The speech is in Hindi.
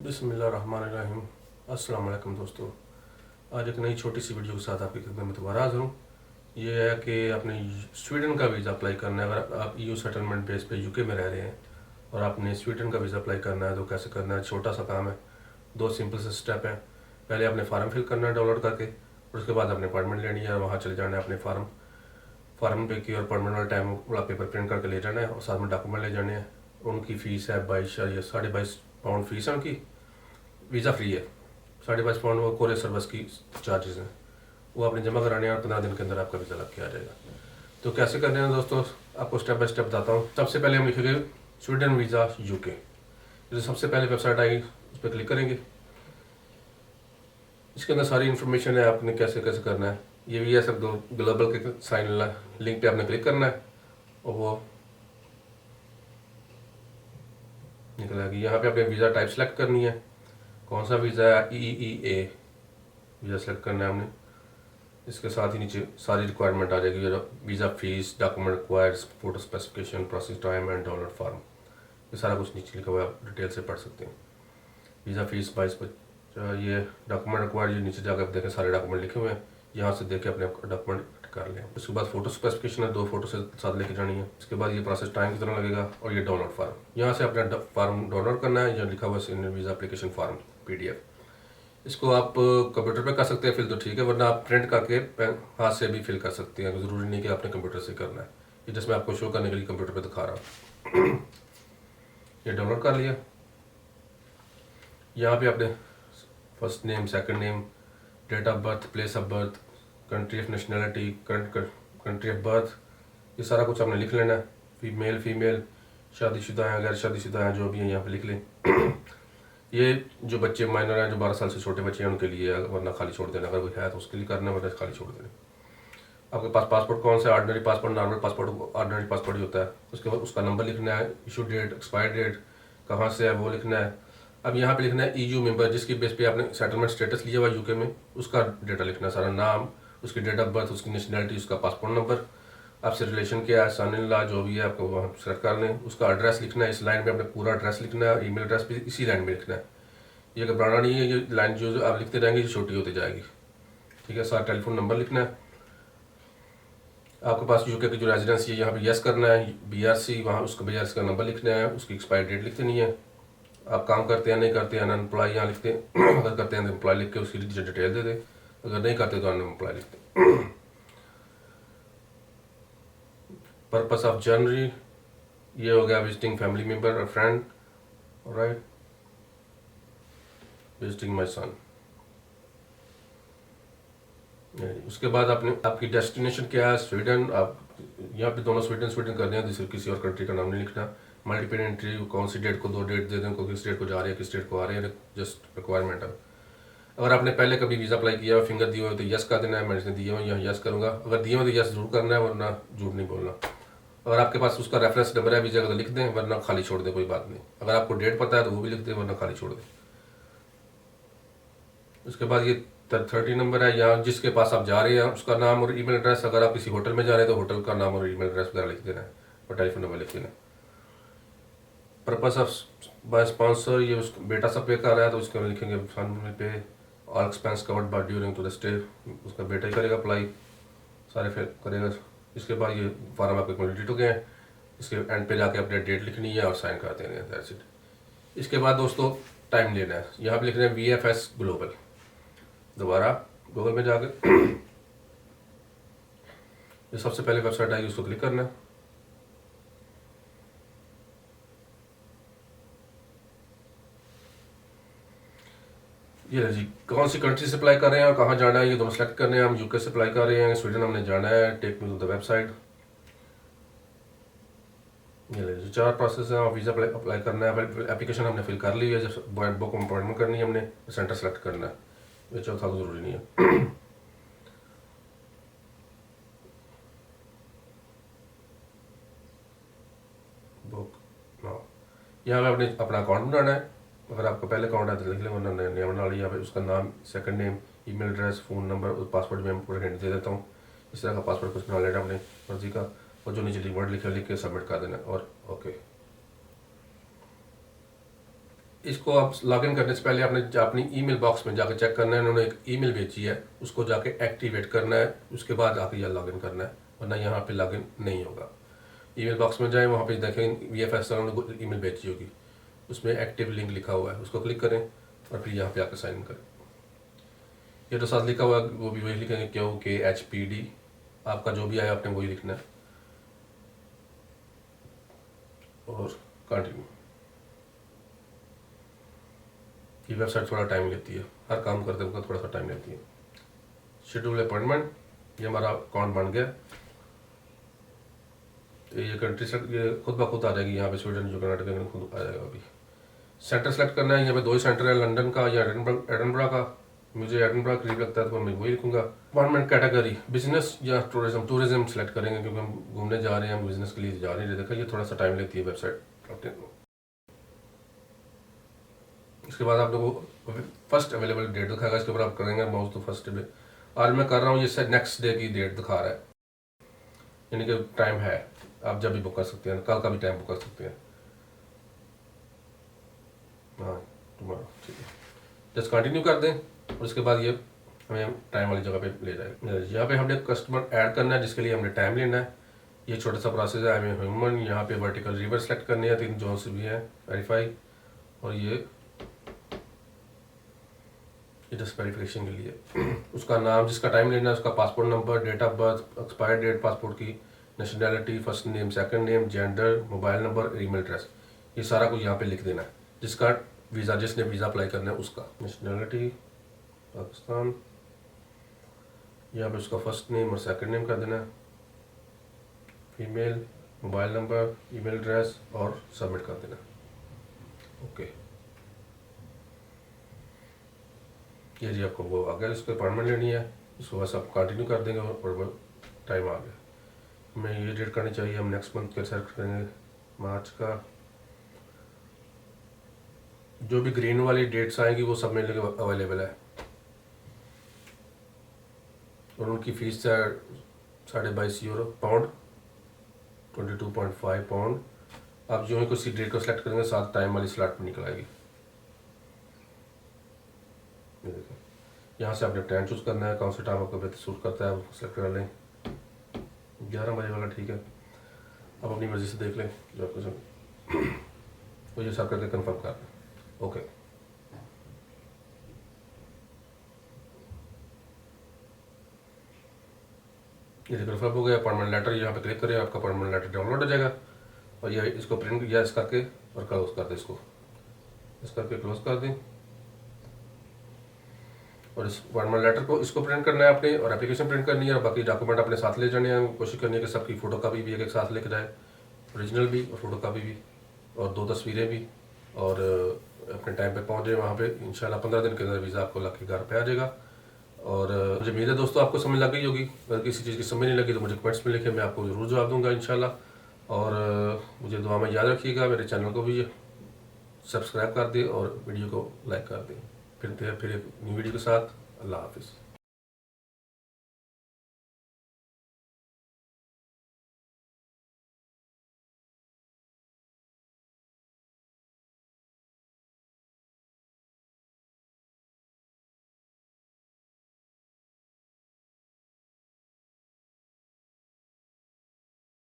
बिस्मिल्लाहिर्रहमानिर्रहीम। अस्सलाम वालेकुम दोस्तों, आज एक नई छोटी सी वीडियो के साथ आपकी खिदमत में दोबारा हाज़िर हूँ। ये है कि आपने स्वीडन का वीज़ा अप्लाई करना है। अगर आप ईयू सेटलमेंट बेस पे यूके में रह रहे हैं और आपने स्वीडन का वीज़ा अप्लाई करना है तो कैसे करना है। छोटा सा काम है, दो सिंपल से स्टेप हैं। पहले आपने फार्म फिल करना है डाउनलोड करके, और उसके बाद आपने अपॉइंटमेंट लेनी है। वहाँ चले जाना है, अपने फार्म पे की और अपॉइंटमेंट वाला टाइम वाला पेपर प्रिंट करके ले जाना है और साथ में डॉक्यूमेंट ले जाने हैं। उनकी फ़ीस है 22 या 22.5 पाउंड फ़ीस है उनकी। वीज़ा फ्री है। 22.5 पाउंड वो कोरियर सर्विस की चार्जेस हैं, वो आपने जमा कराने हैं और 15 दिन के अंदर आपका वीज़ा लग के आ जाएगा। तो कैसे करने हैं दोस्तों, आपको स्टेप बाय स्टेप बताता हूँ। सबसे पहले हम लिखेंगे स्वीडन वीज़ा यूके। जो सबसे पहले वेबसाइट आएगी उस पर क्लिक करेंगे। इसके अंदर सारी इन्फॉर्मेशन है, आपने कैसे कैसे करना है। ये भी है सब दो ग्लोबल के साइन लिंक पे आपने क्लिक करना है और वो निकल आएगी। यहाँ पे आपने वीज़ा टाइप सेलेक्ट करनी है, कौन सा वीज़ा है, EEA वीज़ा सेलेक्ट करना है हमने। इसके साथ ही नीचे सारी रिक्वायरमेंट आ जाएगी, visa fees, document required, photo specification, process time and download form. ये सारा कुछ नीचे लिखा हुआ है, आप डिटेल से पढ़ सकते हैं। वीज़ा फीस 22, ये डॉक्यूमेंट रिक्वायर्ड, ये नीचे जाकर आप देखें सारे डॉक्यूमेंट लिखे हुए हैं। यहाँ से देख के अपने डॉक्यूमेंट कर लें। उसके बाद फोटो स्पेसिफिकेशन है, 2 फोटो से साथ लेके जानी है। उसके बाद ये प्रोसेस टाइम कितना लगेगा और ये डाउनलोड फॉर्म। यहाँ से अपना फॉर्म डाउनलोड करना है, यहाँ लिखा हुआ है वीज़ा एप्लीकेशन फॉर्म PDF। इसको आप कंप्यूटर पे कर सकते हैं फिल तो ठीक है, वरना आप प्रिंट करके हाथ से भी फिल कर सकते हैं। ज़रूरी नहीं कि आपने कंप्यूटर से करना है। ये जिसमें आपको शो करने के लिए कंप्यूटर पे दिखा रहा हूँ। ये डाउनलोड कर लिया। यहाँ पे आपने first name, second name, date of birth, place of birth, country of nationality, current country of birth, ये सारा कुछ आपने लिख लेना है। मेल फीमेल, शादीशुदा हैं, गैर शादीशुदा हैं, जो भी हैं यहाँ पे लिख लें। ये जो बच्चे माइनर हैं, जो 12 साल से छोटे बच्चे हैं, उनके लिए है, वरना खाली छोड़ देना। अगर कोई है तो उसके लिए करना, वरना खाली छोड़ देना। आपके पास पासपोर्ट कौन सा, ordinary passport, normal passport, ordinary passport ही होता है। उसके बाद उसका नंबर लिखना है, इशू डेट, एक्सपायर डेट, कहाँ से है वो लिखना है। अब यहाँ पे लिखना है EU मेंबर, जिसकी बेस पे आपने सेटलमेंट स्टेटस लिया हुआ यूके में, उसका डेटा लिखना है सारा, नाम, उसकी डेट ऑफ बर्थ, उसकी नेशनैलिटी, उसका पासपोर्ट नंबर, आपसे रिलेशन क्या है, सन इन लॉ जो भी है, आपको वहाँ सेलेक्ट कर लें। उसका एड्रेस लिखना है, इस लाइन में अपने पूरा एड्रेस लिखना है, ईमेल एड्रेस भी इसी लाइन में लिखना है। ये घबराना नहीं है, ये लाइन जो आप लिखते रहेंगे ये छोटी होती जाएगी, ठीक है। सारा टेलीफोन नंबर लिखना है। आपके पास यूके की जो रेजिडेंसी है यहाँ पे यस करना है, BRC, वहाँ उसका BRC का नंबर लिखना है, उसकी एक्सपायर डेट लिख देनी है। आप काम करते हैं नहीं करते हैं, अनएम्प्लॉय यहाँ लिखते हैं। अगर करते हैं तो एम्प्लॉय लिख के उसकी डिटेल दे दें, अगर नहीं करते तो अनएम्प्लॉय लिखते हैं। पर्पस ऑफ जर्नी, ये हो गया विजिटिंग फैमिली मेम्बर और फ्रेंड, राइट, विजिटिंग माई सन। उसके बाद आपने आपकी डेस्टिनेशन क्या है, स्वीडन। आप यहाँ पे दोनों स्वीडन स्वीडन करने हैं, दूसरी किसी और कंट्री का नाम नहीं लिखना। मल्टीपल एंट्री, कौन सी डेट को 2 डेट दे दें, किस डेट को जा रहे हैं, किस डेट को आ रहे हैं, जस्ट रिक्वायरमेंट है। अगर आपने पहले कभी वीज़ा अप्लाई किया और फिंगर दिए हुए तो यस कर देना है। मैंने दिए हुए यहाँ यस करूँगा, अगर दिए हुए तो यस जरूर करना है, वरना झूठ नहीं बोलना। अगर आपके पास उसका रेफरेंस नंबर है वीज़ा का तो लिख दें, वरना खाली छोड़ दें, कोई बात नहीं। अगर आपको डेट पता है तो वो भी लिख दें, वरना खाली छोड़ दें। उसके बाद ये 30 नंबर है, यहाँ जिसके पास आप जा रहे हैं उसका नाम और ईमेल एड्रेस। अगर आप किसी होटल में जा रहे हैं तो होटल का नाम और ईमेल एड्रेस वगैरह लिख देना है और टेलीफोन नंबर लिख देना है। पर्पस ऑफ बाय स्पॉन्सर, ये उसका बेटा सब पे कर रहा है तो उसके लिखेंगे fund pay all expense covered by during to the stay. उसका बेटा ही करेगा अप्लाई, सारे फिर करेगा। इसके बाद ये फॉर्म आपके कंप्लीट हो गए हैं। इसके एंड पे जाके अपने डेट लिखनी है और साइन कर देना है, दैट्स इट। इसके बाद दोस्तों टाइम लेना है, यहाँ पे लिखना है VFS ग्लोबल। दोबारा गूगल में जाकर ये सबसे पहले वेबसाइट आएगी, उसको क्लिक करना है। ये जी कौन सी कंट्री से अप्लाई कर रहे हैं और कहाँ जाना है, ये दोनों सेलेक्ट करने हैं। हम यूके से अप्लाई कर रहे हैं, स्वीडन हमने जाना है, take me to the website. ये जो 4 प्रोसेस है, वीज़ा अप्लाई करना है, एप्लीकेशन हमने फिल कर ली है, जब बुक अपॉइंटमेंट करनी है हमने, सेंटर सेलेक्ट करना है। ये चौथा तो ज़रूरी नहीं है। बुक हाँ, यहाँ पे आपने अपना अकाउंट बनाना है। अगर आपका पहले अकाउंट है तो लिख लें, वरना नया बना लिया। यहाँ पे उसका नाम, second name, email address, phone number और पासवर्ड में मैं पूरा हिंट दे देता हूँ। इस तरह का पासवर्ड कुछ बना लेना अपने मर्जी का, और जो नीचे वर्ड लिख के सबमिट कर देना और ओके। इसको आप लॉगिन करने से पहले आपने अपनी ईमेल बॉक्स में जाकर चेक करना है, उन्होंने एक ईमेल भेजी है, उसको जाके एक्टिवेट करना है, उसके बाद आके यह लॉगिन करना है, वरना यहाँ पे लॉगिन नहीं होगा। ईमेल बॉक्स में जाएं, वहाँ पे देखें VFS उन्होंने ईमेल भेजी होगी, उसमें एक्टिव लिंक लिखा हुआ है, उसको क्लिक करें और फिर यहाँ पे आकर साइन इन करें। ये तो साथ लिखा हुआ है वो भी वही लिखेंगे, QKHPD, आपका जो भी आया आपने वही लिखना है और कंटिन्यू। ये वेबसाइट थोड़ा टाइम लेती है, हर काम करते वक्त थोड़ा सा टाइम लेती है। शेड्यूल अपॉइंटमेंट, ये हमारा अकाउंट बन गया, तो ये कंट्री से ये खुद ब खुद आ जाएगी यहाँ पे, स्वीडन जो कर्नाटक खुद आ जाएगा। अभी सेंटर सेलेक्ट करना है, यहाँ पे 2 ही सेंटर है, लंदन का या एडनबरा का। मुझे एडनबरा करीब लगता है तो मैं वही लिखूंगा। अपॉइंटमेंट कैटेगरी बिजनेस या टूरिज्म सेलेक्ट करेंगे, क्योंकि हम घूमने जा रहे हैं, हम बिजनेस के लिए जा रहे हैं। देखा ये थोड़ा सा टाइम लेती है वेबसाइट। इसके बाद आप लोगों को फर्स्ट अवेलेबल डेट दिखाएगा, इसके ऊपर आप करेंगे माउस तो फर्स्ट डे। आज मैं कर रहा हूँ, ये नेक्स्ट डे की डेट दिखा रहा है, यानी कि टाइम है, आप जब भी बुक कर सकते हैं, कल का भी टाइम बुक कर सकते हैं। हाँ तुम्हारा ठीक है, जस्ट कंटिन्यू कर दें और उसके बाद ये हमें टाइम वाली जगह पे ले जाएगा। यहाँ पे हमने कस्टमर ऐड करना है, जिसके लिए हमने टाइम लेना है। ये छोटा सा प्रोसेस है। आई एम ह्यूमन, यहाँ पे वर्टिकल रिवर सेलेक्ट करनी है, 3 जोन से भी है, वेरीफाई, और ये जस्ट वेरिफिकेशन के लिए उसका नाम, जिसका टाइम लेना है, उसका passport number, date of birth, expire date passport की, nationality, first name, second name, gender, mobile number, email address, ये सारा कुछ यहाँ पे लिख देना है। जिसका वीज़ा, जिसने वीज़ा अप्लाई करना है उसका, नेशनैलिटी पाकिस्तान, यहाँ पे उसका फर्स्ट नेम और सेकंड नेम कर देना है, female, mobile number, email address और सबमिट कर देना। ओके, ये जी आपको वो आ गया, इसको अपॉइंटमेंट लेनी है, इसको बस आप कंटिन्यू कर देंगे और वो टाइम आ गया। हमें ये डेट करनी चाहिए, हम नेक्स्ट मंथ के सेलेक्ट करेंगे, मार्च का। जो भी ग्रीन वाली डेट्स आएंगी वो सब मेरे लिए अवेलेबल है, और उनकी फीस है €22 पाउंड, 22.5 पाउंड। आप जो ही किसी डेट को सिलेक्ट करेंगे, साथ टाइम वाली स्लॉट में निकल आएगी। ये देखिए, यहाँ से आपने टाइम चूज़ करना है, कौन सा टाइम आपको बेहतर सूट करता है, आप सेलेक्ट कर लें। 11 बजे वाला ठीक है, आप अपनी मर्ज़ी से देख लें जो आपको वो ये सब करके कंफर्म कर लें। ओके, ये कंफर्म हो गया। अपॉइंटमेंट लेटर, यहाँ पे क्लिक करें, आपका अपॉइंटमेंट लेटर डाउनलोड हो जाएगा, और ये इसको प्रिंट या इस करके और क्लोज कर दें, इसको इस करके क्लोज कर दें। और इस अपॉइंटमेंट लेटर को इसको प्रिंट करना है आपने, और एप्लीकेशन प्रिंट करनी है, और बाकी डॉक्यूमेंट अपने साथ ले जाने हैं। कोशिश करनी है कि सबकी फ़ोटो कापी भी एक साथ लेकर जाए, ओरिजिनल भी और फोटो कापी भी, और 2 तस्वीरें भी, और अपने टाइम पे पहुंच जाए वहाँ पे। इंशाल्लाह 15 दिन के अंदर वीज़ा आपको लग के घर पे आ जाएगा। और मुझे उम्मीद है दोस्तों आपको समझ लग गई होगी। अगर किसी चीज़ की समझ नहीं लगी तो मुझे कमेंट्स में लिखे, मैं आपको ज़रूर जवाब दूंगा इंशाल्लाह। और मुझे दुआ में याद रखिएगा, मेरे चैनल को भी सब्सक्राइब कर दें और वीडियो को लाइक कर दें। फिर एक न्यू वीडियो के साथ। अल्लाह हाफिज़।